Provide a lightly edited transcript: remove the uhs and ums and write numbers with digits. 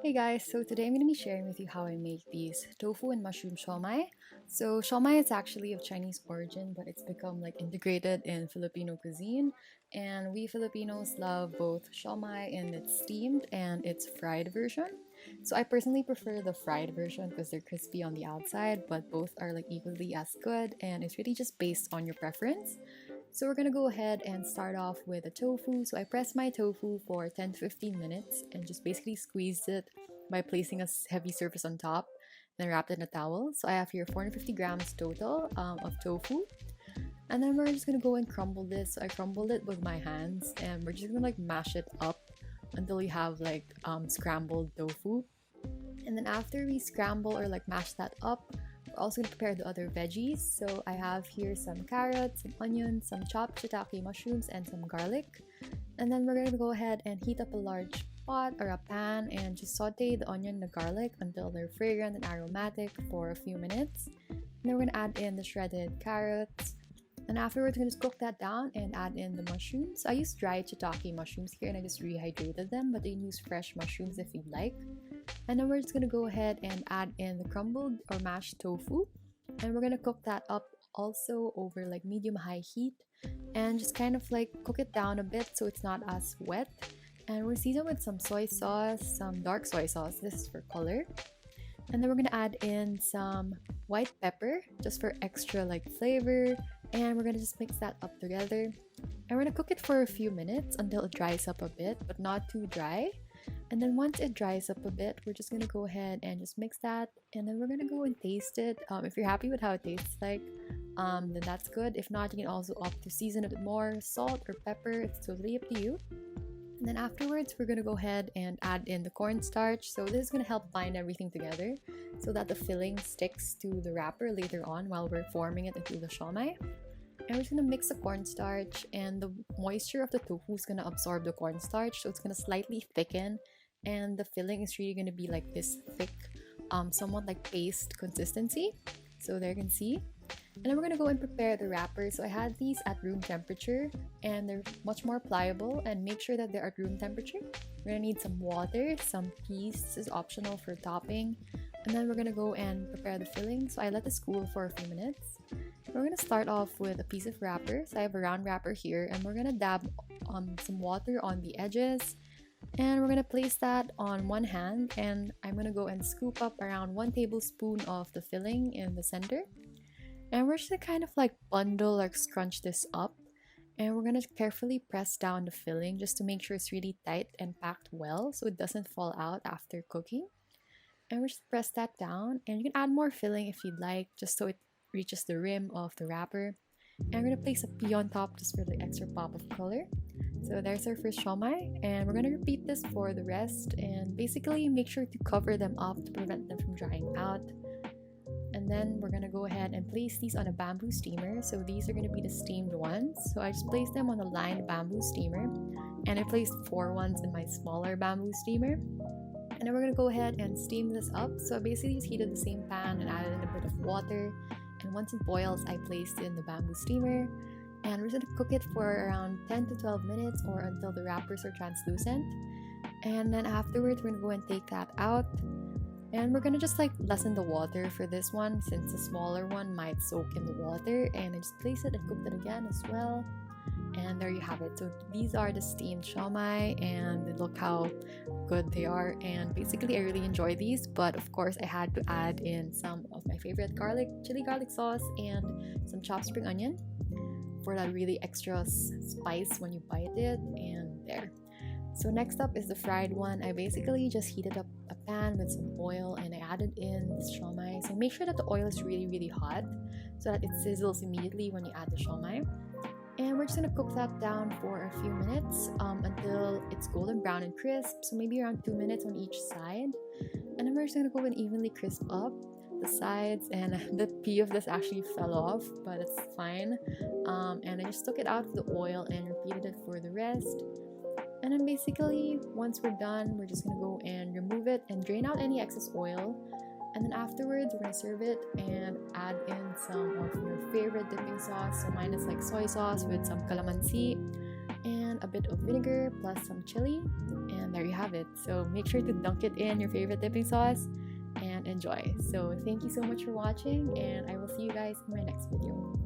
Hey guys, so today I'm going to be sharing with you how I make these tofu and mushroom siomai. So siomai is actually of Chinese origin, but it's become like integrated in Filipino cuisine. And we Filipinos love both siomai in its steamed and its fried version. So I personally prefer the fried version because they're crispy on the outside, but both are like equally as good and it's really just based on your preference. So we're gonna go ahead and start off with the tofu. So I pressed my tofu for 10 to 15 minutes and just basically squeezed it by placing a heavy surface on top, then wrapped it in a towel. So I have here 450 grams total of tofu. And then we're just gonna go and crumble this. So I crumbled it with my hands and we're just gonna like mash it up until we have like scrambled tofu. And then after we scramble or like mash that up, we're also gonna prepare the other veggies. So I have here some carrots, some onions, some chopped shiitake mushrooms, and some garlic. And then we're gonna go ahead and heat up a large pot or a pan and just saute the onion and the garlic until they're fragrant and aromatic for a few minutes. And then we're gonna add in the shredded carrots. And afterwards, we're gonna just cook that down and add in the mushrooms. I use dried shiitake mushrooms here and I just rehydrated them, but you can use fresh mushrooms if you'd like. And then we're just gonna go ahead and add in the crumbled or mashed tofu. And we're gonna cook that up also over like medium high heat and just kind of like cook it down a bit so it's not as wet. And we're seasoned with some soy sauce, some dark soy sauce. This is for color. And then we're gonna add in some white pepper just for extra like flavor. And we're gonna just mix that up together. And we're gonna cook it for a few minutes until it dries up a bit, but not too dry. And then once it dries up a bit, we're just gonna go ahead and just mix that. And then we're gonna go and taste it. If you're happy with how it tastes like, then that's good. If not, you can also opt to season a bit more, salt or pepper. It's totally up to you. And then afterwards, we're gonna go ahead and add in the cornstarch. So this is gonna help bind everything together so that the filling sticks to the wrapper later on while we're forming it into the siomai. And we're just gonna mix the cornstarch, and the moisture of the tofu is gonna absorb the cornstarch, so it's gonna slightly thicken, and the filling is really gonna be like this thick, somewhat like paste consistency. So there you can see. And then we're gonna go and prepare the wrapper. So I had these at room temperature and they're much more pliable, and make sure that they're at room temperature. We're gonna need some water, some peas, this is optional for topping. And then we're gonna go and prepare the filling. So I let this cool for a few minutes. We're gonna start off with a piece of wrapper. So I have a round wrapper here and we're gonna dab some water on the edges. And we're gonna place that on one hand, and I'm gonna go and scoop up around 1 tablespoon of the filling in the center. And we're just gonna kind of like bundle or scrunch this up. And we're gonna carefully press down the filling just to make sure it's really tight and packed well so it doesn't fall out after cooking. And we're just press that down, and you can add more filling if you'd like, just so it reaches the rim of the wrapper. And we're gonna place a pea on top just for the extra pop of color. So there's our first siomai, and we're gonna repeat this for the rest, and basically make sure to cover them up to prevent them from drying out. And then we're gonna go ahead and place these on a bamboo steamer. So these are gonna be the steamed ones. So I just placed them on a lined bamboo steamer, and I placed 4 ones in my smaller bamboo steamer. And then we're gonna go ahead and steam this up. So I basically just heated the same pan and added in a bit of water. And once it boils, I placed it in the bamboo steamer. And we're gonna cook it for around 10 to 12 minutes or until the wrappers are translucent. And then afterwards, we're gonna go and take that out. And we're gonna just like lessen the water for this one since the smaller one might soak in the water. And I just placed it and cooked it again as well. And there you have it. So these are the steamed siomai, and look how good they are. And basically I really enjoy these, but of course I had to add in some of my favorite chili garlic sauce and some chopped spring onion for that really extra spice when you bite it. And there. So next up is the fried one. I basically just heated up a pan with some oil and I added in the siomai. So make sure that the oil is really hot so that it sizzles immediately when you add the siomai. And we're just gonna cook that down for a few minutes until it's golden brown and crisp. So maybe around 2 minutes on each side. And then we're just gonna go and evenly crisp up the sides. And the pea of this actually fell off, but it's fine. And I just took it out of the oil and repeated it for the rest. And then basically, once we're done, we're just gonna go and remove it and drain out any excess oil. And then afterwards, we're gonna serve it and add in some of your favorite dipping sauce. So mine is like soy sauce with some calamansi. And and a bit of vinegar plus some chili, and there you have it. So make sure to dunk it in your favorite dipping sauce and enjoy. So thank you so much for watching, and I will see you guys in my next video.